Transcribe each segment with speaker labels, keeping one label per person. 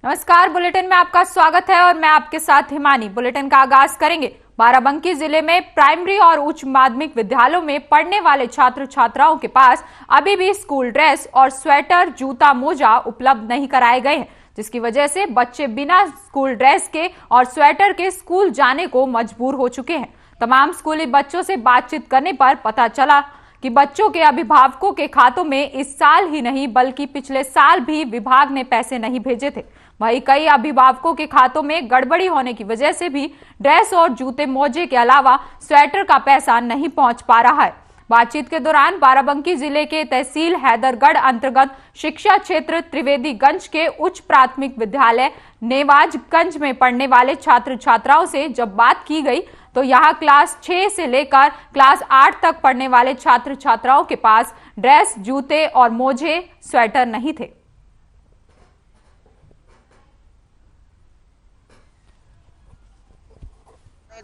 Speaker 1: नमस्कार, बुलेटिन में आपका स्वागत है और मैं आपके साथ हिमानी। बुलेटिन का आगाज करेंगे। बाराबंकी जिले में प्राइमरी और उच्च माध्यमिक विद्यालयों में पढ़ने वाले छात्र छात्राओं के पास अभी भी स्कूल ड्रेस और स्वेटर, जूता, मोजा उपलब्ध नहीं कराए गए हैं, जिसकी वजह से बच्चे बिना स्कूल ड्रेस के और स्वेटर के स्कूल जाने को मजबूर हो चुके हैं। तमाम स्कूली बच्चों से बातचीत करने पर पता चला कि बच्चों के अभिभावकों के खातों में इस साल ही नहीं बल्कि पिछले साल भी विभाग ने पैसे नहीं भेजे थे। वहीं कई अभिभावकों के खातों में गड़बड़ी होने की वजह से भी ड्रेस और जूते मोजे के अलावा स्वेटर का पैसा नहीं पहुंच पा रहा है। बातचीत के दौरान बाराबंकी जिले के तहसील हैदरगढ़ अंतर्गत शिक्षा क्षेत्र त्रिवेदीगंज के उच्च प्राथमिक विद्यालय नेवाजगंज में पढ़ने वाले छात्र छात्राओं से जब बात की गई तो यहाँ क्लास 6 से लेकर क्लास 8 तक पढ़ने वाले छात्र छात्राओं के पास ड्रेस, जूते और मोजे, स्वेटर नहीं थे।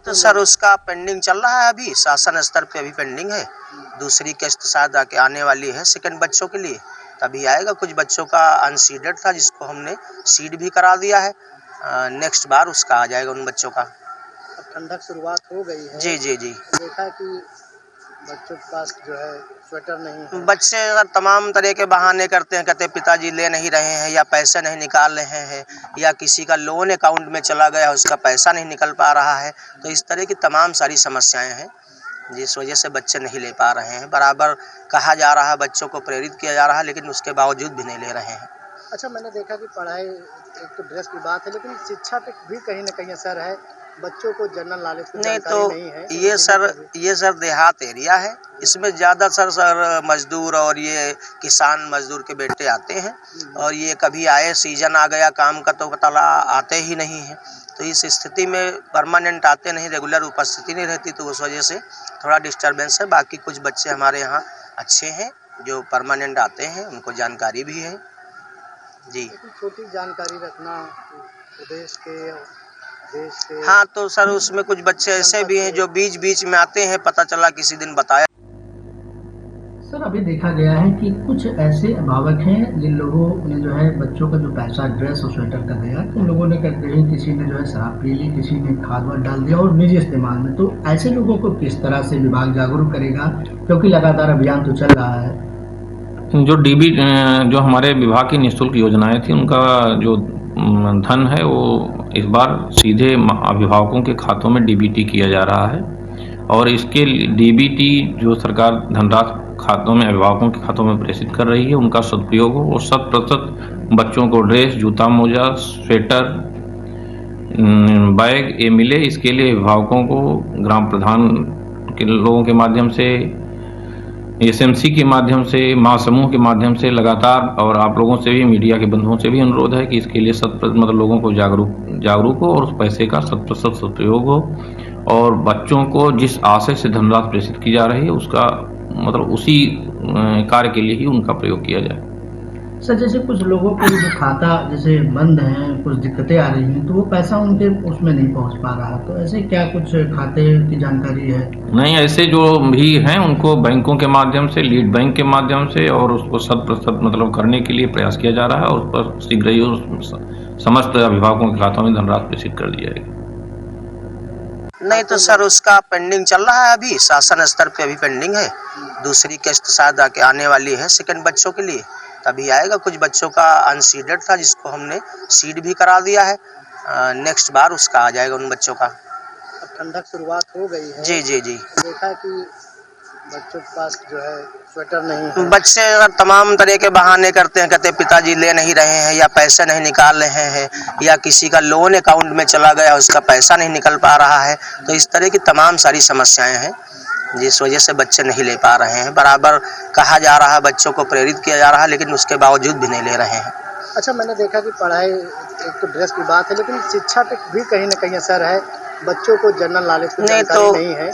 Speaker 2: तो सर उसका पेंडिंग चल रहा है, अभी शासन स्तर पे अभी पेंडिंग है। दूसरी किस्त शायद आने वाली है सेकंड बच्चों के लिए, तभी आएगा। कुछ बच्चों का अनसीडेड था जिसको हमने सीड भी करा दिया है। नेक्स्ट बार उसका आ जाएगा उन बच्चों का।
Speaker 3: ठंडक शुरुआत हो गई है।
Speaker 2: जी जी जी।
Speaker 3: देखा कि बच्चों के पास जो है स्वेटर नहीं है।
Speaker 2: बच्चे अगर तमाम तरह के बहाने करते हैं, कहते पिताजी ले नहीं रहे हैं या पैसे नहीं निकाल रहे हैं या किसी का लोन अकाउंट में चला गया उसका पैसा नहीं निकल पा रहा है। तो इस तरह की तमाम सारी समस्याएं हैं जिस वजह से बच्चे नहीं ले पा रहे हैं। बराबर कहा जा रहा है, बच्चों को प्रेरित किया जा रहा है, लेकिन उसके बावजूद भी नहीं ले रहे हैं।
Speaker 3: अच्छा, मैंने देखा कि पढ़ाई एक तो ड्रेस की बात है, लेकिन शिक्षा पे भी कहीं ना कहीं असर है। बच्चों को जनरल नॉलेज की जानकारी नहीं है।
Speaker 2: ये सर देहात एरिया है, इसमें ज़्यादा सर मजदूर और ये किसान मजदूर के बेटे आते हैं और ये कभी आए सीजन आ गया काम का तो पता आते ही नहीं है। तो इस स्थिति में परमानेंट आते नहीं, रेगुलर उपस्थिति नहीं रहती, तो उस वजह से थोड़ा डिस्टर्बेंस है। बाकी कुछ बच्चे हमारे यहाँ अच्छे हैं जो परमानेंट आते हैं, उनको जानकारी भी है। जी,
Speaker 3: छोटी जानकारी रखना देश के।
Speaker 2: हाँ, तो सर उसमें कुछ बच्चे ऐसे भी हैं जो बीच बीच में आते हैं, पता चला किसी दिन बताया।
Speaker 4: सर अभी देखा गया है कि कुछ ऐसे अभिभावक हैं जिन लोगों ने जो है बच्चों का जो पैसा ड्रेस और स्वेटर का दिया, तो लोगों ने कहीं किसी ने जो है शराब पी ली, किसी ने खाद वाद डाल दिया और निजी इस्तेमाल में। तो ऐसे लोगों को किस तरह से विभाग जागरूक करेगा, क्योंकि लगातार अभियान तो चल रहा है।
Speaker 5: जो डीबी जो हमारे विभाग की निःशुल्क योजनाएं थी, उनका जो धन है वो इस बार सीधे अभिभावकों के खातों में डीबीटी किया जा रहा है और इसके डीबीटी जो सरकार धनराशि खातों में अभिभावकों के खातों में प्रेषित कर रही है, उनका सदुपयोग हो और 100% बच्चों को ड्रेस, जूता, मोजा, स्वेटर, बैग ये मिले। इसके लिए अभिभावकों को ग्राम प्रधान के लोगों के माध्यम से, एसएमसी के माध्यम से, महासमूह के माध्यम से लगातार, और आप लोगों से भी, मीडिया के बंधुओं से भी अनुरोध है कि इसके लिए मतलब लोगों को जागरूक हो और उस पैसे का 100% सदुपयोग हो और बच्चों को जिस आशय से धनराशि प्रेषित की जा रही है उसका मतलब उसी कार्य के लिए ही उनका प्रयोग किया जाए।
Speaker 4: सर जैसे कुछ लोगों को जो खाता जैसे बंद हैं, कुछ दिक्कतें आ रही हैं, तो वो पैसा उनके उसमें नहीं पहुंच पा रहा, तो ऐसे क्या कुछ खाते की जानकारी है?
Speaker 5: नहीं, ऐसे जो भी हैं उनको बैंकों के माध्यम से, लीड बैंक के माध्यम से और उसको 100% मतलब करने के लिए प्रयास किया जा रहा है और उस पर शीघ्र ही समस्त अभिभावकों के खातों में धनराशि प्रेषित कर दी जाएगी।
Speaker 2: नहीं, तो सर उसका पेंडिंग चल रहा है, अभी शासन स्तर पे अभी पेंडिंग है। दूसरी किस्त शायद आने वाली है सेकंड बच्चों के लिए, तभी आएगा। कुछ बच्चों का अनसीडेड था जिसको हमने सीड भी करा दिया है। नेक्स्ट बार उसका आ जाएगा उन बच्चों का।
Speaker 3: ठंडक शुरुआत हो गई है।
Speaker 2: जी जी जी।
Speaker 3: देखा कि बच्चों के पास जो है स्वेटर नहीं है।
Speaker 2: बच्चे अगर तमाम तरह के बहाने करते हैं, कहते पिताजी ले नहीं रहे हैं या पैसे नहीं निकाल रहे हैं या किसी का लोन अकाउंट में चला गया उसका पैसा नहीं निकल पा रहा है। तो इस तरह की तमाम सारी समस्याएं हैं जिस वजह से बच्चे नहीं ले पा रहे हैं। बराबर कहा जा रहा है, बच्चों को प्रेरित किया जा रहा है, लेकिन उसके बावजूद भी नहीं ले रहे हैं।
Speaker 3: अच्छा, मैंने देखा कि पढ़ाई एक तो ड्रेस की बात है, लेकिन शिक्षा पे भी कहीं ना कहीं असर है। बच्चों को जनरल नॉलेज की जानकारी नहीं है।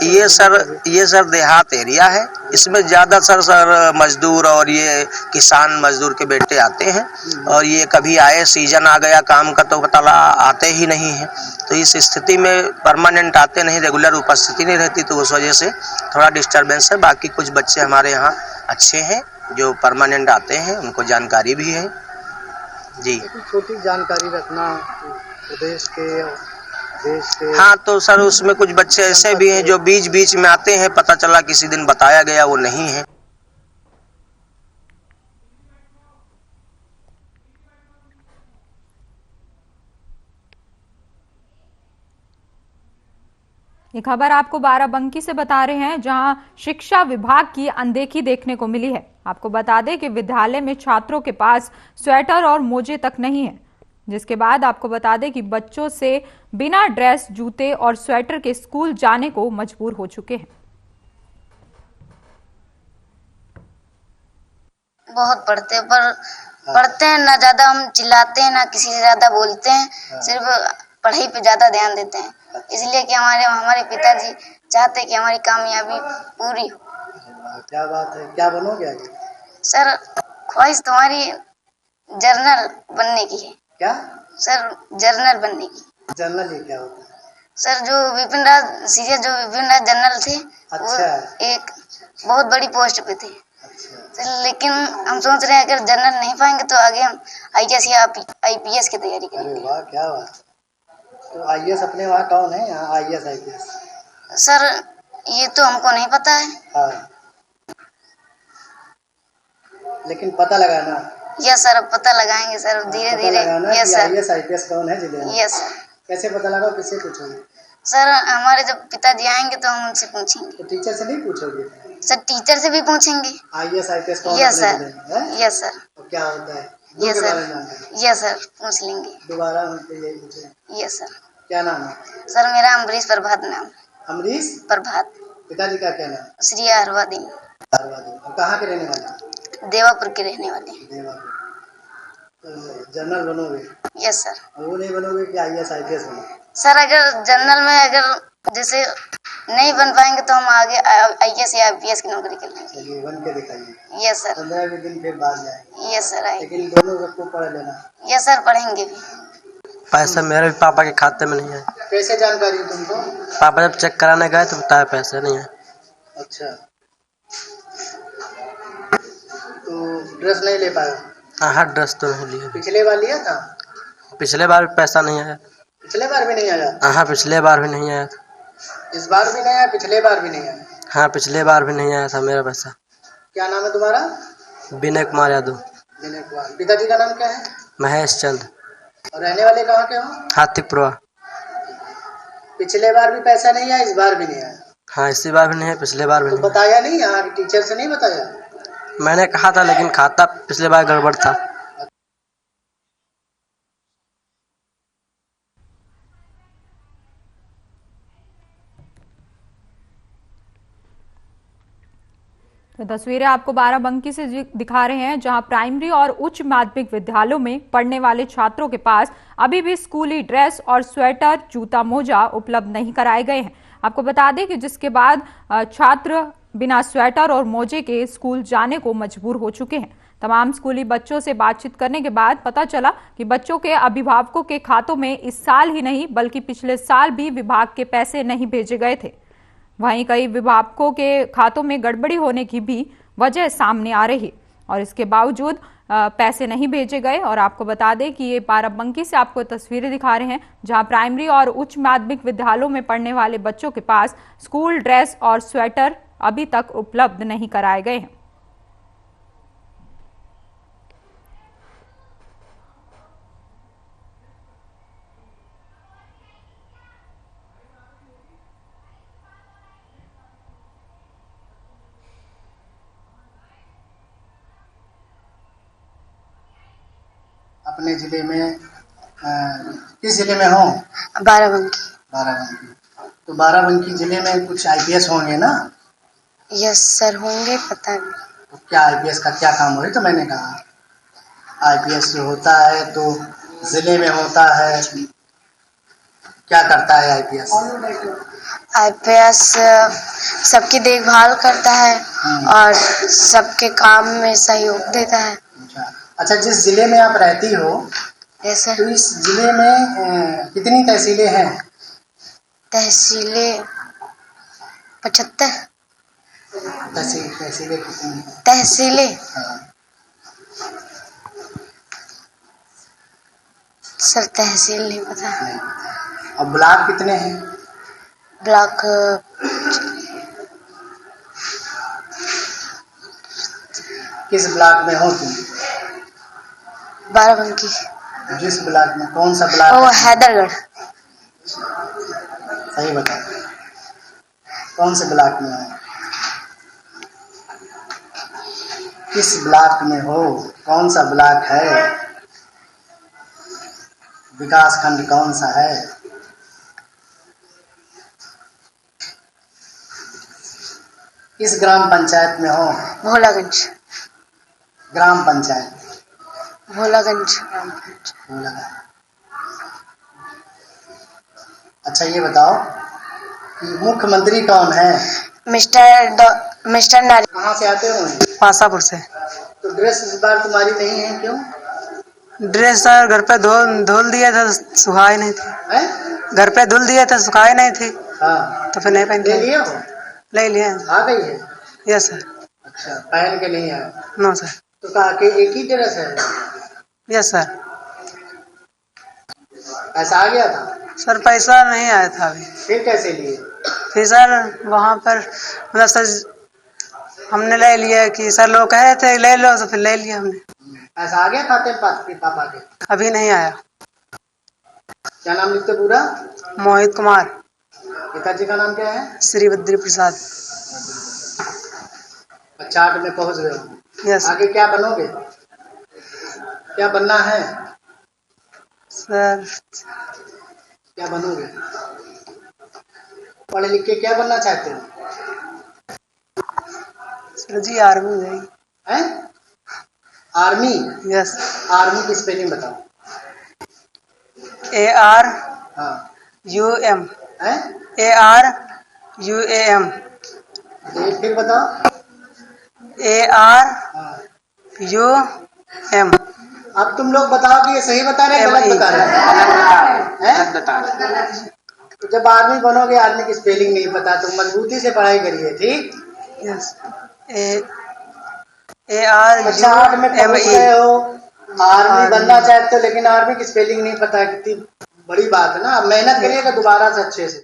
Speaker 2: ये सर देहात एरिया है, इसमें ज़्यादा सर मजदूर और ये किसान मजदूर के बेटे आते हैं और ये कभी आए सीजन आ गया काम का तो पता आते ही नहीं है। तो इस स्थिति में परमानेंट आते नहीं, रेगुलर उपस्थिति नहीं रहती, तो उस वजह से थोड़ा डिस्टर्बेंस है। बाकी कुछ बच्चे हमारे यहाँ अच्छे हैं जो परमानेंट आते हैं, उनको जानकारी भी है। जी।
Speaker 3: लेकिन छोटी जानकारी रखना प्रदेश के और देश के।
Speaker 2: हाँ तो सर उसमें कुछ बच्चे ऐसे भी हैं जो बीच बीच में आते हैं, पता चला किसी दिन बताया गया वो नहीं है।
Speaker 1: ये खबर आपको बाराबंकी से बता रहे हैं, जहां शिक्षा विभाग की अनदेखी देखने को मिली है। आपको बता दें कि विद्यालय में छात्रों के पास स्वेटर और मोजे तक नहीं है, जिसके बाद आपको बता दें कि बच्चों से बिना ड्रेस, जूते और स्वेटर के स्कूल जाने को मजबूर हो चुके हैं।
Speaker 6: बहुत पढ़ते पर पढ़ते हैं ना, ज्यादा हम चिल्लाते हैं ना किसी से ज्यादा बोलते हैं, सिर्फ पढ़ाई पे ज्यादा ध्यान देते हैं, इसलिए कि हमारे पिताजी चाहते हैं कि हमारी कामयाबी पूरी हो।
Speaker 3: क्या बात है, क्या बनोगे आगे?
Speaker 6: सर ख्वाहिश तुम्हारी जर्नल बनने की है।
Speaker 3: क्या?
Speaker 6: सर जर्नल बनने की।
Speaker 3: जनरल ये क्या होता है?
Speaker 6: सर जो विपिन राज जनरल थे, वो
Speaker 3: अच्छा।
Speaker 6: एक बहुत बड़ी पोस्ट पे थे।
Speaker 3: अच्छा।
Speaker 6: लेकिन हम सोच रहे हैं अगर जनरल नहीं पाएंगे तो आगे हम IAS या IPS की तैयारी
Speaker 3: अरे
Speaker 6: करेंगे।
Speaker 3: वाह, क्या बात। तो IAS अपने वहाँ कौन है यहाँ, IAS IPS?
Speaker 6: सर ये तो हमको नहीं पता है।
Speaker 3: हाँ, लेकिन पता लगाना।
Speaker 6: यस सर, अब पता लगाएंगे सर, धीरे
Speaker 3: पता
Speaker 6: धीरे।
Speaker 3: लगाना
Speaker 6: यस
Speaker 3: कि
Speaker 6: सर।
Speaker 3: IAS IPS कौन है जिले में।
Speaker 6: Yes sir.
Speaker 3: कैसे पता लगाओ, किससे पूछोगे?
Speaker 6: सर हमारे जब पिताजी आएंगे तो हम उनसे पूछेंगे।
Speaker 3: तो टीचर से नहीं पूछोगे?
Speaker 6: सर टीचर से भी पूछेंगे।
Speaker 3: IAS IPS कौन
Speaker 6: यस
Speaker 3: अपने
Speaker 6: सर।
Speaker 3: जिले में है?
Speaker 6: Yes sir.
Speaker 3: और क्या होता है?
Speaker 6: यस
Speaker 3: के
Speaker 6: सर।
Speaker 3: बारे में जानकारी।
Speaker 6: यस सर, पूछ लेंगे।
Speaker 3: दोबारा उनसे यही पूछे।
Speaker 6: Yes sir.
Speaker 3: क्या नाम है?
Speaker 6: सर मेरा अम्बरीश प्रभात नाम।
Speaker 3: अमरीश
Speaker 6: प्रभात।
Speaker 3: पिताजी का क्या नाम?
Speaker 6: श्री अरवादीन।
Speaker 3: और कहाँ के रहने वाले?
Speaker 6: देवापुर के रहने वाले।
Speaker 3: देवापुर। तो जनरल बनोगे?
Speaker 6: Yes sir.
Speaker 3: वो नहीं बनोगे कि IAS IPS बनोगे?
Speaker 6: सर अगर जनरल में अगर जैसे नहीं बन पाएंगे तो हम आगे IAS या IPS की नौकरी कर लेंगे।
Speaker 3: चलिए बन के दिखाइए।
Speaker 6: Yes sir.
Speaker 3: 15 दिन फिर बाद जाए।
Speaker 6: Yes sir.
Speaker 3: लेकिन दोनों सबको पढ़ लेना।
Speaker 6: यस सर, पढ़ेंगे भी।
Speaker 7: पैसा मेरे भी पापा के खाते में नहीं है।
Speaker 3: कैसे जानकारी है तुमको?
Speaker 7: पापा जब चेक कराने गए तो बताया पैसे नहीं है।
Speaker 3: अच्छा, तो ड्रेस नहीं ले पाए?
Speaker 7: हाँ ड्रेस तो नहीं लिए।
Speaker 3: पिछले बार लिया था?
Speaker 7: पिछले बार भी पैसा नहीं आया।
Speaker 3: पिछले बार भी नहीं आया?
Speaker 7: हाँ पिछले बार भी नहीं आया।
Speaker 3: इस बार भी नहीं आया, पिछले बार भी नहीं आया?
Speaker 7: हाँ पिछले बार भी नहीं आया था मेरा पैसा।
Speaker 3: क्या नाम है तुम्हारा?
Speaker 7: विनय कुमार यादव।
Speaker 3: विनय कुमार। पिताजी का नाम क्या है?
Speaker 7: महेश चंद।
Speaker 3: और रहने वाले कहाँ के हो?
Speaker 7: हाथीपुरा।
Speaker 3: पिछले बार भी पैसा नहीं आया, इस बार भी नहीं आया?
Speaker 7: हाँ इसी बार भी नहीं है, पिछले बार भी
Speaker 3: तो
Speaker 7: नहीं।
Speaker 3: बताया नहीं, यहाँ के टीचर से नहीं बताया?
Speaker 7: मैंने कहा था लेकिन खाता पिछले बार गड़बड़ था।
Speaker 1: तो तस्वीरें आपको बाराबंकी से दिखा रहे हैं, जहां प्राइमरी और उच्च माध्यमिक विद्यालयों में पढ़ने वाले छात्रों के पास अभी भी स्कूली ड्रेस और स्वेटर, जूता, मोजा उपलब्ध नहीं कराए गए हैं। आपको बता दें कि जिसके बाद छात्र बिना स्वेटर और मोजे के स्कूल जाने को मजबूर हो चुके हैं। तमाम स्कूली बच्चों से बातचीत करने के बाद पता चला कि बच्चों के अभिभावकों के खातों में इस साल ही नहीं बल्कि पिछले साल भी विभाग के पैसे नहीं भेजे गए थे। वहीं कई विभागों के खातों में गड़बड़ी होने की भी वजह सामने आ रही और इसके बावजूद पैसे नहीं भेजे गए। और आपको बता दें कि ये बाराबंकी से आपको तस्वीरें दिखा रहे हैं, जहां प्राइमरी और उच्च माध्यमिक विद्यालयों में पढ़ने वाले बच्चों के पास स्कूल ड्रेस और स्वेटर अभी तक उपलब्ध नहीं कराए गए हैं।
Speaker 3: अपने जिले में किस जिले में हो?
Speaker 6: बाराबंकी।
Speaker 3: बाराबंकी। तो बाराबंकी जिले में कुछ IPS होंगे ना?
Speaker 6: यस सर, होंगे, पता भी।
Speaker 3: तो क्या IPS का क्या काम हो? तो मैंने कहा IPS जो होता है तो जिले में होता है, क्या करता है IPS?
Speaker 6: IPS सबकी देखभाल करता है और सबके काम में सहयोग देता है।
Speaker 3: अच्छा, जिस जिले में आप रहती हो
Speaker 6: यस सर।
Speaker 3: तो इस जिले में कितनी तहसीलें हैं?
Speaker 6: तहसीलें 75।
Speaker 3: तहसीलें कितनी हैं?
Speaker 6: तहसीलें
Speaker 3: हाँ।
Speaker 6: सर तहसील नहीं पता।
Speaker 3: और ब्लॉक कितने हैं?
Speaker 6: ब्लॉक
Speaker 3: किस ब्लॉक में हो तुम?
Speaker 6: बाराबंकी।
Speaker 3: जिस ब्लॉक में, कौन सा ब्लॉक
Speaker 6: वो
Speaker 3: है?
Speaker 6: हैदरगढ़।
Speaker 3: सही बता, कौन से ब्लॉक में हो? किस ब्लॉक में हो? कौन सा ब्लॉक है? विकास खंड कौन सा है? किस ग्राम पंचायत में हो?
Speaker 6: भोलागंज।
Speaker 3: ग्राम पंचायत
Speaker 6: भोलागंज।
Speaker 3: भोलागंज। अच्छा ये बताओ कि मुख्यमंत्री कौन है?
Speaker 6: मिस्टर नारी।
Speaker 3: कहाँ से आते हो?
Speaker 7: पासापुर से।
Speaker 3: तो ड्रेस इस बार तुम्हारी नहीं है, क्यों?
Speaker 7: ड्रेस सर घर पे धुल दिए थे, सुखाए नहीं थे।
Speaker 3: हैं?
Speaker 7: घर पे धुल दिए थे, सुखाए नहीं थे,
Speaker 3: हाँ,
Speaker 7: तो फिर नहीं पहन
Speaker 3: ले
Speaker 7: के
Speaker 3: लिए हो?
Speaker 7: ले लिए।
Speaker 3: आ गई है?
Speaker 7: Yes sir.
Speaker 3: अच्छा, पहन के नहीं आया?
Speaker 7: No sir.
Speaker 3: तो कहा कि एक ही ड्रेस है?
Speaker 7: Yes sir.
Speaker 3: ऐसा आ गया था?
Speaker 7: सर पैसा नहीं आया था अभी।
Speaker 3: फिर कैसे लिए?
Speaker 7: फिर सर वहाँ पर मतलब सर हमने ले लिया कि सर लोग कह रहे थे ले लो, तो फिर ले लिया हमने।
Speaker 3: ऐसा आ गया खाते पापा के?
Speaker 7: अभी नहीं आया।
Speaker 3: क्या नाम लिखते पूरा?
Speaker 7: मोहित कुमार।
Speaker 3: पिताजी का नाम क्या है?
Speaker 7: श्री बद्री प्रसाद।
Speaker 3: अच्छा, 8 में पहुंच गए हो।
Speaker 7: यस
Speaker 3: आगे क्या बनोगे? क्या बनना है
Speaker 7: सर।
Speaker 3: क्या बनोगे? पढ़े लिख के क्या बनना चाहते हो?
Speaker 7: सर जी आर्मी हो जाएगी।
Speaker 3: हैं? आर्मी?
Speaker 7: यस।
Speaker 3: आर्मी की स्पेलिंग बताओ।
Speaker 7: AR
Speaker 3: हाँ।
Speaker 7: UM।
Speaker 3: हैं?
Speaker 7: AR UAM।
Speaker 3: फिर बताओ।
Speaker 7: AR
Speaker 3: हाँ।
Speaker 7: UM।
Speaker 3: अब तुम लोग बताओ कि ये सही बता रहे हैं गलत बता रहे हैं? तो जब आर्मी बनोगे, आर्मी की स्पेलिंग नहीं पता, तो मजबूती से पढ़ाई करिए, ठीक?
Speaker 7: यस। AR
Speaker 3: अच्छा, 8 में पहुंच गए हो, आर्मी बनना चाहते हो, लेकिन आर्मी की स्पेलिंग नहीं पता है, कितनी बड़ी बात है ना। अब मेहनत करिएगा दोबारा से अच्छे से।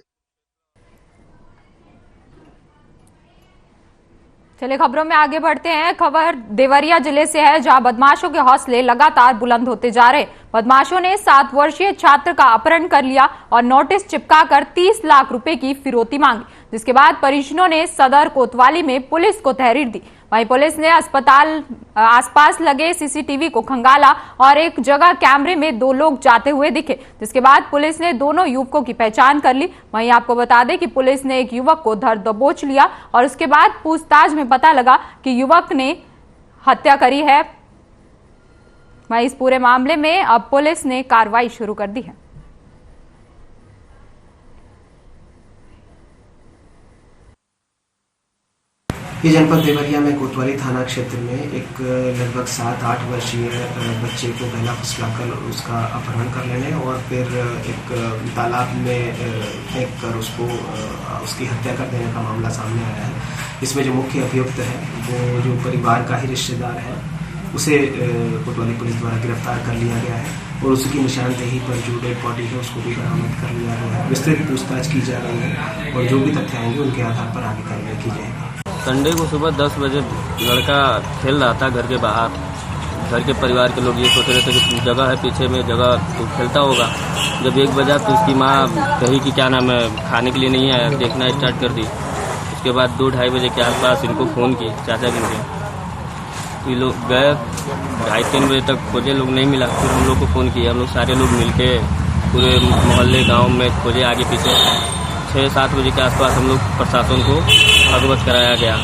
Speaker 1: चलिए खबरों में आगे बढ़ते हैं। खबर देवरिया जिले से है, जहां बदमाशों के हौसले लगातार बुलंद होते जा रहे। बदमाशों ने 7 वर्षीय छात्र का अपहरण कर लिया और नोटिस चिपकाकर 30 लाख रुपए की फिरौती मांगी, जिसके बाद परिजनों ने सदर कोतवाली में पुलिस को तहरीर दी। वहीं पुलिस ने अस्पताल आसपास लगे सीसीटीवी को खंगाला और एक जगह कैमरे में 2 लोग जाते हुए दिखे, जिसके बाद पुलिस ने दोनों युवकों की पहचान कर ली। वहीं आपको बता दें कि पुलिस ने एक युवक को धर दबोच लिया और उसके बाद पूछताछ में पता लगा कि युवक ने हत्या करी है। वहीं इस पूरे मामले में अब पुलिस ने कार्रवाई शुरू कर दी है।
Speaker 8: ये जनपद देवरिया में कोतवाली थाना क्षेत्र में एक लगभग 7-8 वर्षीय बच्चे को पहला फुसलाकर उसका अपहरण कर लेने और फिर एक तालाब में फेंक कर उसको उसकी हत्या कर देने का मामला सामने आया है। इसमें जो मुख्य अभियुक्त है वो जो परिवार का ही रिश्तेदार है, उसे कोतवाली पुलिस द्वारा गिरफ्तार कर लिया गया है और उसकी निशानदेही पर जो डेड बॉडी है उसको भी बरामद कर लिया गया है। विस्तृत पूछताछ की जा रही है और जो भी तथ्य आएंगे उनके आधार पर आगे कार्रवाई की जाएगी।
Speaker 9: संडे को सुबह 10 बजे लड़का खेल रहा था घर के बाहर। घर के परिवार के लोग ये सोच रहे थे कि जगह है पीछे में, जगह तो खेलता होगा। जब 1 बजा तो उसकी माँ कही कि क्या नाम है, खाने के लिए नहीं आया, देखना स्टार्ट कर दी। उसके बाद 2-2:30 बजे के आसपास इनको फ़ोन किए, चाचा जी के। तो ये लोग गए, 2:30-3 बजे तक खोजे, लोग नहीं मिला। फिर हम लोग को फ़ोन किया, हम लोग सारे लोग मिल के पूरे मोहल्ले गाँव में खोजे आगे पीछे। 6-7 बजे के आसपास हम लोग प्रशासन को अवगत कराया गया।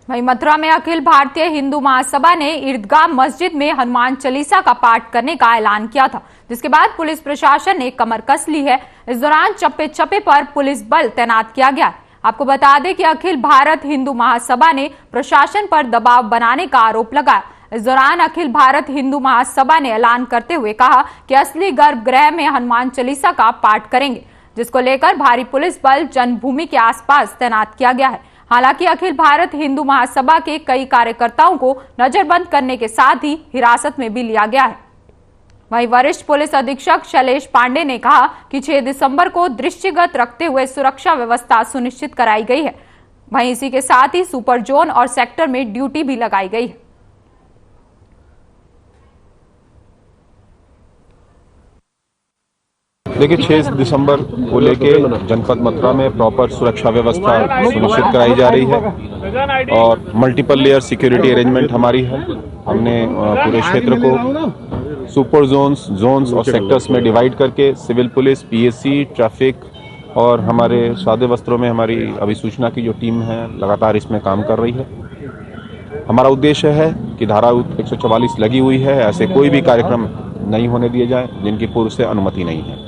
Speaker 1: वहीं मथुरा में अखिल भारतीय हिंदू महासभा ने ईदगाह मस्जिद में हनुमान चालीसा का पाठ करने का ऐलान किया था, जिसके बाद पुलिस प्रशासन ने कमर कस ली है। इस दौरान चप्पे चप्पे पर पुलिस बल तैनात किया गया। आपको बता दें कि अखिल भारत हिंदू महासभा ने प्रशासन पर दबाव बनाने का आरोप लगाया। इस दौरान अखिल भारत हिंदू महासभा ने ऐलान करते हुए कहा कि असली गर्भगृह में हनुमान चालीसा का पाठ करेंगे, जिसको लेकर भारी पुलिस बल जन्मभूमि के आसपास तैनात किया गया है। हालांकि अखिल भारत हिंदू महासभा के कई कार्यकर्ताओं को नजरबंद करने के साथ ही हिरासत में भी लिया गया है। वहीं वरिष्ठ पुलिस अधीक्षक शैलेश पांडे ने कहा कि 6 दिसंबर को दृष्टिगत रखते हुए सुरक्षा व्यवस्था सुनिश्चित कराई गई है। वहीं इसी के साथ ही सुपर जोन और सेक्टर में ड्यूटी भी लगाई गई है।
Speaker 10: देखिए 6 दिसंबर को लेके जनपद मथुरा में प्रॉपर सुरक्षा व्यवस्था सुनिश्चित कराई जा रही है और मल्टीपल लेयर सिक्योरिटी अरेंजमेंट हमारी है। हमने पूरे क्षेत्र को सुपर जोन्स और सेक्टर्स में डिवाइड करके सिविल पुलिस, पीएससी, ट्रैफिक और हमारे सादे वस्त्रों में हमारी अभिसूचना की जो टीम है लगातार इसमें काम कर रही है। हमारा उद्देश्य है कि धारा 144 लगी हुई है, ऐसे कोई भी कार्यक्रम नहीं होने दिए जाए जिनकी पूर्व से अनुमति नहीं है।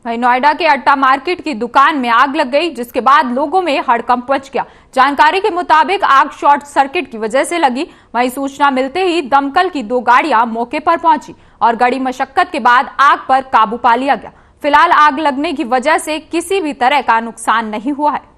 Speaker 1: वहीं नोएडा के अट्टा मार्केट की दुकान में आग लग गई, जिसके बाद लोगों में हड़कंप मच गया। जानकारी के मुताबिक आग शॉर्ट सर्किट की वजह से लगी। वहीं सूचना मिलते ही दमकल की 2 गाड़ियां मौके पर पहुंची और कड़ी मशक्कत के बाद आग पर काबू पा लिया गया। फिलहाल आग लगने की वजह से किसी भी तरह का नुकसान नहीं हुआ है।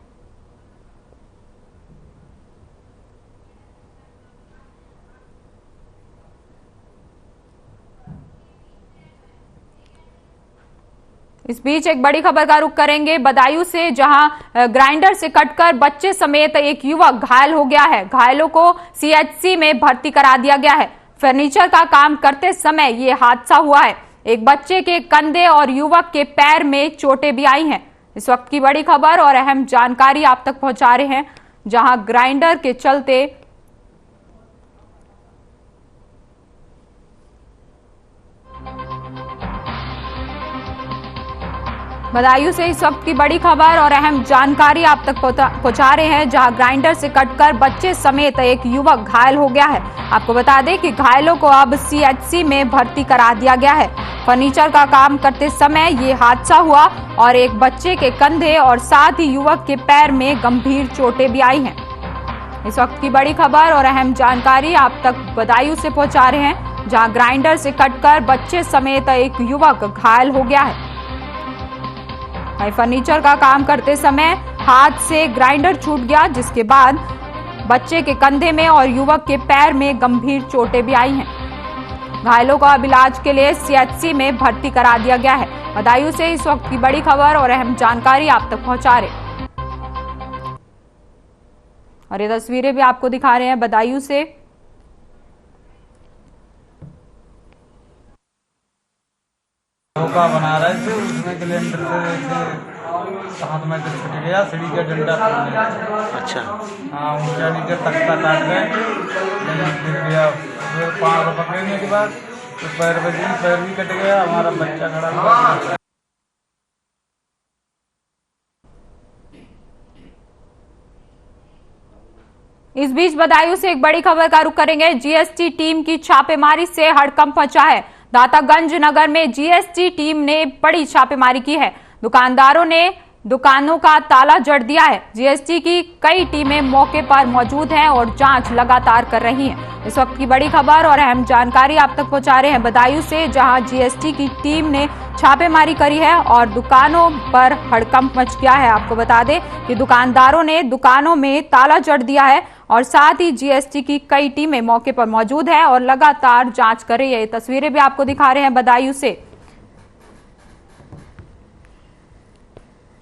Speaker 1: इस बीच एक बड़ी खबर का रुख करेंगे बदायूं से, जहां ग्राइंडर से कटकर बच्चे समेत एक युवक घायल हो गया है। घायलों को सीएचसी में भर्ती करा दिया गया है। फर्नीचर का काम करते समय ये हादसा हुआ है। एक बच्चे के कंधे और युवक के पैर में चोटें भी आई हैं। इस वक्त की बड़ी खबर और अहम जानकारी आप तक पहुंचा रहे हैं, जहां ग्राइंडर के चलते बदायूं से इस वक्त की बड़ी खबर और अहम जानकारी आप तक पहुंचा रहे हैं, जहां ग्राइंडर से कटकर बच्चे समेत एक युवक घायल हो गया है। आपको बता दें कि घायलों को अब सीएचसी में भर्ती करा दिया गया है। फर्नीचर का काम करते समय ये हादसा हुआ और एक बच्चे के कंधे और साथ ही युवक के पैर में गंभीर चोटें भी आई हैं। इस वक्त की बड़ी खबर और अहम जानकारी आप तक बदायूं से पहुंचा रहे हैं, जहां ग्राइंडर से कटकर बच्चे समेत एक युवक घायल हो गया है। फर्नीचर का काम करते समय हाथ से ग्राइंडर छूट गया, जिसके बाद बच्चे के कंधे में और युवक के पैर में गंभीर चोटें भी आई हैं। घायलों को अब इलाज के लिए सीएचसी में भर्ती करा दिया गया है। बदायूं से इस वक्त की बड़ी खबर और अहम जानकारी आप तक पहुंचा रहे और ये तस्वीरें भी आपको दिखा रहे हैं बदायूं से।
Speaker 11: धोखा बना रहे थे, उसमें सिलेंडर से हाथ में से छूट गया, सीढ़ी का डंडा टूट गया। अच्छा। हाँ, ऊंचा नीचे तख्ता काट गए, गिर गया। फिर पाँव पकड़ने के बाद तो पैर भी कट गया। हमारा बच्चा खड़ा हुआ।
Speaker 1: इस बीच बदायूं से एक बड़ी खबर का रुख करेंगे। जीएसटी टीम की छापेमारी से हड़कंप मचा है। दातागंज नगर में जीएसटी टीम ने बड़ी छापेमारी की है। दुकानदारों ने दुकानों का ताला जड़ दिया है। जीएसटी की कई टीमें मौके पर मौजूद हैं और जांच लगातार कर रही हैं। इस वक्त की बड़ी खबर और अहम जानकारी आप तक पहुंचा रहे हैं बदायूं से, जहां जीएसटी की टीम ने छापेमारी करी है और दुकानों पर हड़कंप मच गया है। आपको बता दें कि दुकानदारों ने दुकानों में ताला जड़ दिया है और साथ ही जीएसटी की कई टीमें मौके पर मौजूद है और लगातार जांच कर रही है। ये तस्वीरें भी आपको दिखा रहे हैं बदायूं से।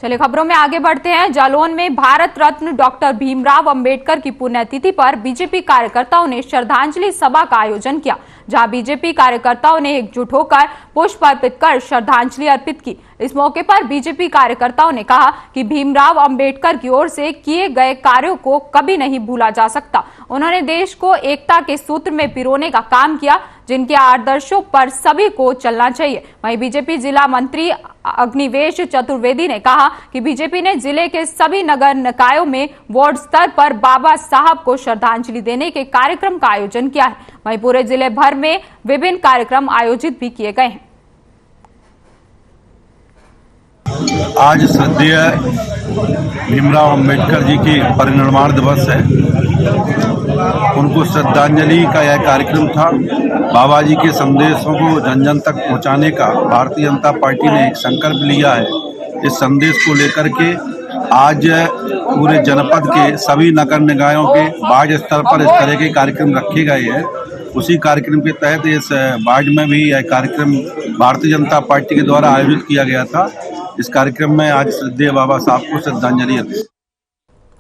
Speaker 1: चलिए खबरों में आगे बढ़ते हैं। जालौन में भारत रत्न डॉक्टर भीमराव अंबेडकर की पुण्यतिथि पर बीजेपी कार्यकर्ताओं ने श्रद्धांजलि सभा का आयोजन किया, जहां बीजेपी कार्यकर्ताओं ने एकजुट होकर पुष्प अर्पित कर श्रद्धांजलि अर्पित की। इस मौके पर बीजेपी कार्यकर्ताओं ने कहा कि भीमराव अंबेडकर की ओर से किए गए कार्यों को कभी नहीं भूला जा सकता। उन्होंने देश को एकता के सूत्र में पिरोने का काम किया, जिनके आदर्शों पर सभी को चलना चाहिए। वहीं बीजेपी जिला मंत्री अग्निवेश चतुर्वेदी ने कहा कि बीजेपी ने जिले के सभी नगर निकायों में वार्ड स्तर पर बाबा साहब को श्रद्धांजलि देने के कार्यक्रम का आयोजन किया है। वहीं पूरे जिले भर में विभिन्न कार्यक्रम आयोजित भी किए गए हैं।
Speaker 12: आज श्रद्धेय भीमराव अंबेडकर जी की परिनिर्वाण दिवस है। उनको श्रद्धांजलि का यह कार्यक्रम था। बाबा जी के संदेशों को जन जन तक पहुंचाने का भारतीय जनता पार्टी ने एक संकल्प लिया है इस संदेश को लेकर के आज पूरे जनपद के सभी नगर निकायों के वार्ड स्तर पर इस तरह के कार्यक्रम रखे गए हैं। उसी कार्यक्रम के तहत इस वार्ड में भी यह कार्यक्रम भारतीय जनता पार्टी के द्वारा आयोजित किया गया था। इस कार्यक्रम में आज श्रद्धेय बाबा साहब को श्रद्धांजलि अर्पित।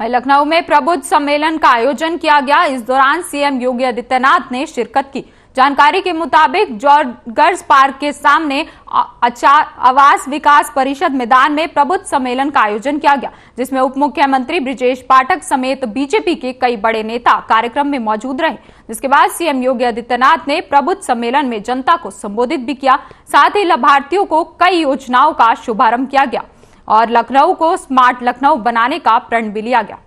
Speaker 1: लखनऊ में प्रबुद्ध सम्मेलन का आयोजन किया गया। इस दौरान सीएम योगी आदित्यनाथ ने शिरकत की। जानकारी के मुताबिक जॉर्ज पार्क के सामने आवास विकास परिषद मैदान में प्रबुद्ध सम्मेलन का आयोजन किया गया, जिसमें उप मुख्यमंत्री ब्रिजेश पाठक समेत बीजेपी के कई बड़े नेता कार्यक्रम में मौजूद रहे। जिसके बाद सीएम योगी आदित्यनाथ ने प्रबुद्ध सम्मेलन में जनता को संबोधित भी किया। साथ ही लाभार्थियों को कई योजनाओं का शुभारंभ किया गया और लखनऊ को स्मार्ट लखनऊ बनाने का प्रण भी लिया गया।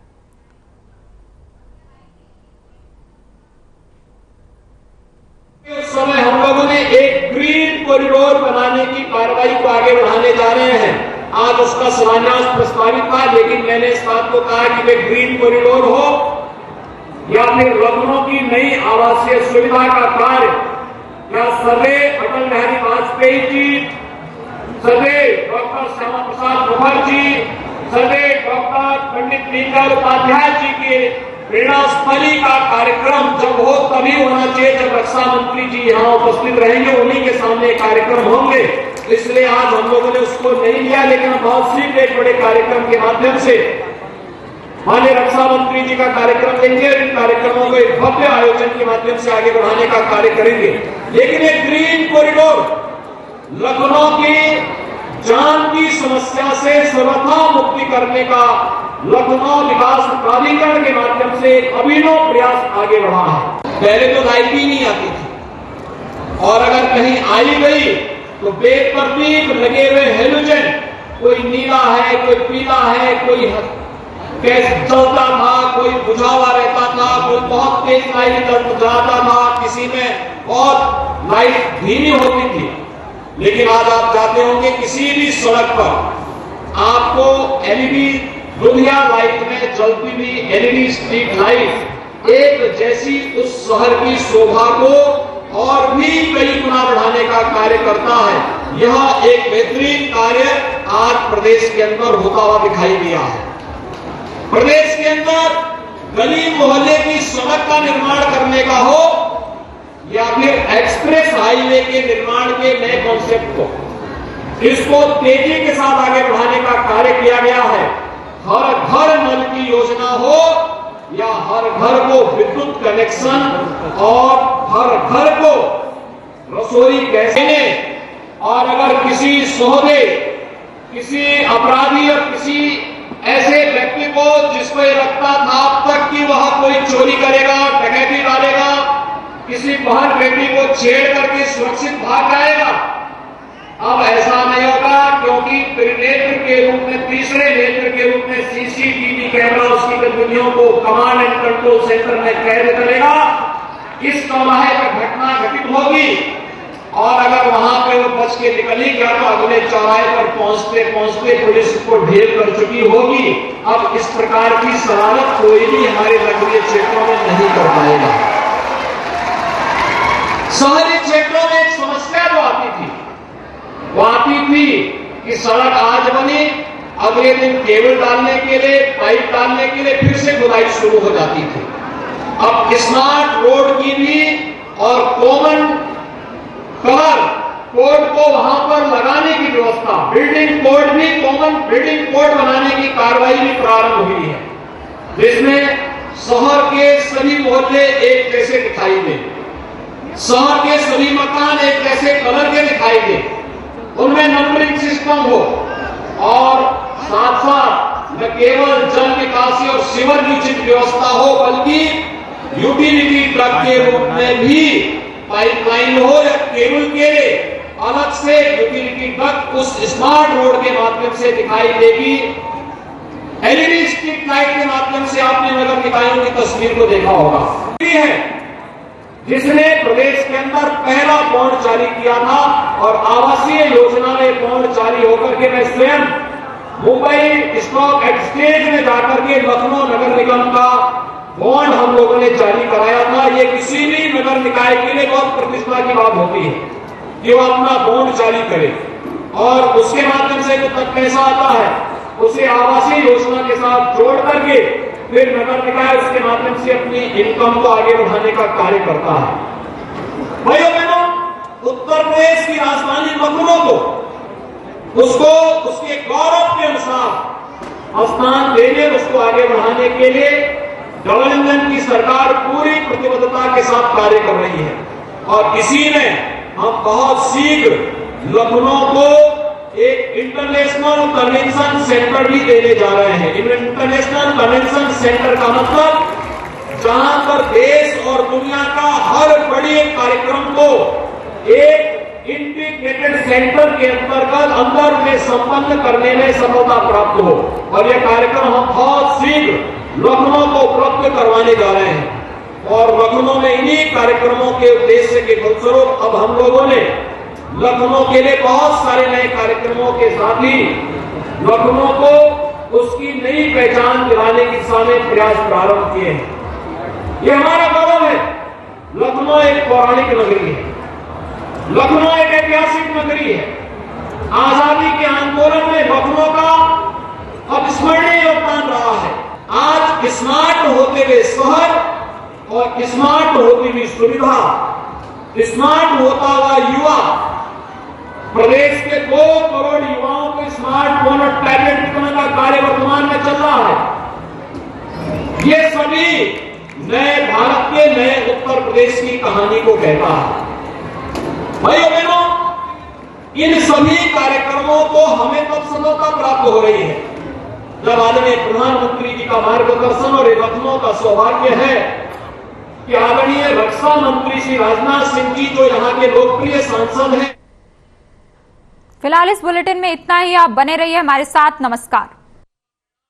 Speaker 13: उस समय हम लोगों ने एक ग्रीन कॉरिडोर बनाने की कार्रवाई को आगे बढ़ाने जा रहे हैं। आज उसका शिलान्यास प्रस्तावित था, लेकिन मैंने इस बात को कहा कि वे ग्रीन कॉरिडोर हो या फिर लखनऊ की नई आवासीय सुविधा का कार्य, या सदैव अटल बिहारी वाजपेयी जी, सदैव डॉक्टर श्यामा प्रसाद मुखर्जी, सदैव डॉक्टर पंडित दीनदयाल उपाध्याय जी के प्रेरणास्थली का कार्यक्रम जब हो तभी होना चाहिए, जब रक्षा मंत्री जी यहाँ उपस्थित रहेंगे, उन्हीं के सामने कार्यक्रम होंगे। इसलिए आज हम लोगों ने उसको नहीं लिया, लेकिन बहुत शीघ्र एक बड़े कार्यक्रम के माध्यम से माननीय रक्षा मंत्री जी का कार्यक्रम लेंगे और इन कार्यक्रमों को एक भव्य आयोजन के माध्यम से आगे बढ़ाने का कार्य करेंगे। लेकिन एक ग्रीन कॉरिडोर लखनऊ की जान की समस्या से सर्वथा मुक्ति करने का लखनऊ विकास प्राधिकरण के माध्यम से एक अभिनव प्रयास आगे बढ़ा है। पहले तो लाइट ही नहीं आती थी, और अगर कहीं आई गई तो बेतरतीब लगे हुए हेलोजन, कोई नीला है, कोई पीला है, कोई जलता था, कोई बुझा हुआ रहता था, कोई बहुत तेज लाइट जाता था, किसी में बहुत लाइट धीमी होती थी। लेकिन आज आप जाते होंगे किसी भी सड़क पर आपको एलईडी दुनिया लाइट में जलती हुई एलईडी स्ट्रीट लाइट एक जैसी उस शहर की शोभा को और भी कई गुना बढ़ाने का कार्य करता है। यह एक बेहतरीन कार्य आज प्रदेश के अंदर होता हुआ दिखाई दिया है। प्रदेश के अंदर गली मोहल्ले की सड़क का निर्माण करने का हो या फिर एक्सप्रेस हाईवे के निर्माण के नए कॉन्सेप्ट को, इसको तेजी के साथ आगे बढ़ाने का कार्य किया गया है। हर घर नल की योजना हो या हर घर को विद्युत कनेक्शन और हर घर को रसोई गैस देने, और अगर किसी सोहदे, किसी अपराधी और किसी ऐसे व्यक्ति को जिसको ये लगता था अब तक कि वह कोई चोरी करेगा, डकैती डालेगा, किसी बहन बेटी को छेड़ करके सुरक्षित भाग जाएगा, अब ऐसा नहीं होगा, क्योंकि त्रिनेत्र के रूप में, तीसरे नेत्र के रूप में सीसीटीवी कैमरा उसकी गतिविधियों को कमांड एंड कंट्रोल सेंटर में कैद करेगा। इस चौराहे पर घटना घटित होगी और अगर वहां पे वो बच के निकल ही गया तो अगले चौराहे पर पहुंचते पहुंचते पुलिस को ढेर कर चुकी होगी। अब इस प्रकार की शरारत कोई भी हमारे नगरीय क्षेत्रों में नहीं कर पाएगा। शहरी क्षेत्रों में एक समस्या जो आती थी, वो आती थी कि सड़क आज बनी, अगले दिन केबल डालने के लिए, पाइप डालने के लिए फिर से खुदाई शुरू हो जाती थी। अब स्मार्ट रोड की भी और कॉमन कलर कोड को वहां पर लगाने की व्यवस्था, बिल्डिंग कोड भी, कॉमन बिल्डिंग कोड बनाने की कार्रवाई भी प्रारंभ हुई है, जिसमें शहर के सभी मोहल्ले एक जैसे दिखाई दे, शहर के सभी मकान एक जैसे कलर के दिखाई दे, उनमें नंबरिंग सिस्टम हो, और साथ साथ न केवल जल निकासी और सीवर की उचित व्यवस्था हो, बल्कि यूटिलिटी ट्रक के रूप में भी पाइपलाइन हो या केबल के लिए अलग से यूटिलिटी ट्रक उस स्मार्ट रोड के माध्यम से दिखाई देगी। एलईडी स्ट्रीट लाइट के माध्यम से आपने नगर निकायों की तस्वीर को देखा होगा, है जिसने प्रदेश के अंदर पहला बॉन्ड जारी किया था, और आवासीय योजना में बॉन्ड जारी होकर के मैं स्वयं मुंबई स्टॉक एक्सचेंज में जाकर के लखनऊ नगर निगम का बॉन्ड हम लोगों ने जारी कराया था। ये किसी भी नगर निकाय के लिए बहुत प्रतिष्ठा की बात होती है कि वो अपना बॉन्ड जारी करे, और उसके माध्यम से जो तक पैसा आता है उसे आवासीय योजना के साथ जोड़ करके फिर नगर निकाय उसके माध्यम से अपनी इनकम को आगे बढ़ाने का कार्य करता है। भाइयों बहनों, उत्तर प्रदेश की राजधानी लखनऊ को उसको उसके गौरव के अनुसार स्थान देने, उसको आगे बढ़ाने के लिए डबल इंजन की सरकार पूरी प्रतिबद्धता के साथ कार्य कर रही है। और इसी में हम बहुत शीघ्र लखनऊ को एक इंटरनेशनल कन्वेंशन सेंटर भी देने जा रहे हैं। इंटरनेशनल कन्वेंशन सेंटर का मतलब जहां पर देश और दुनिया का हर बड़े कार्यक्रम को एक इंटीग्रेटेड सेंटर के अंदर में संपन्न करने में सफलता प्राप्त हो। और यह कार्यक्रम हम बहुत शीघ्र लखनऊ को उपलब्ध करवाने जा रहे हैं। और लखनऊ में इन्हीं कार्यक्रमों के उद्देश्य के फलस्वरूप अब हम लोगों ने लखनऊ के लिए बहुत सारे नए कार्यक्रमों के साथ ही लखनऊ को उसकी नई पहचान दिलाने की दिशा में प्रयास प्रारंभ किए हैं। ये हमारा गौरव है। लखनऊ एक पौराणिक नगरी है, लखनऊ एक ऐतिहासिक नगरी है। आजादी के आंदोलन में लखनऊ का अविस्मरणीय योगदान रहा है। आज स्मार्ट होते हुए शहर और स्मार्ट होती हुई सुविधा, स्मार्ट होता हुआ युवा, प्रदेश के 2 करोड़ युवाओं को स्मार्टफोन और टैबलेट वितरण का कार्य वर्तमान में चल रहा है। ये सभी नए भारत के नए उत्तर प्रदेश की कहानी को कहता है। भाइयों बहनों, इन सभी कार्यक्रमों को हमें तब सफलता प्राप्त हो रही है जब आदरणीय प्रधानमंत्री जी का मार्गदर्शन और लखनऊ का सौभाग्य है कि आदरणीय रक्षा मंत्री श्री राजनाथ सिंह जी जो यहाँ के लोकप्रिय सांसद हैं।
Speaker 1: फिलहाल इस बुलेटिन में इतना ही। आप बने रहिए हमारे साथ। नमस्कार।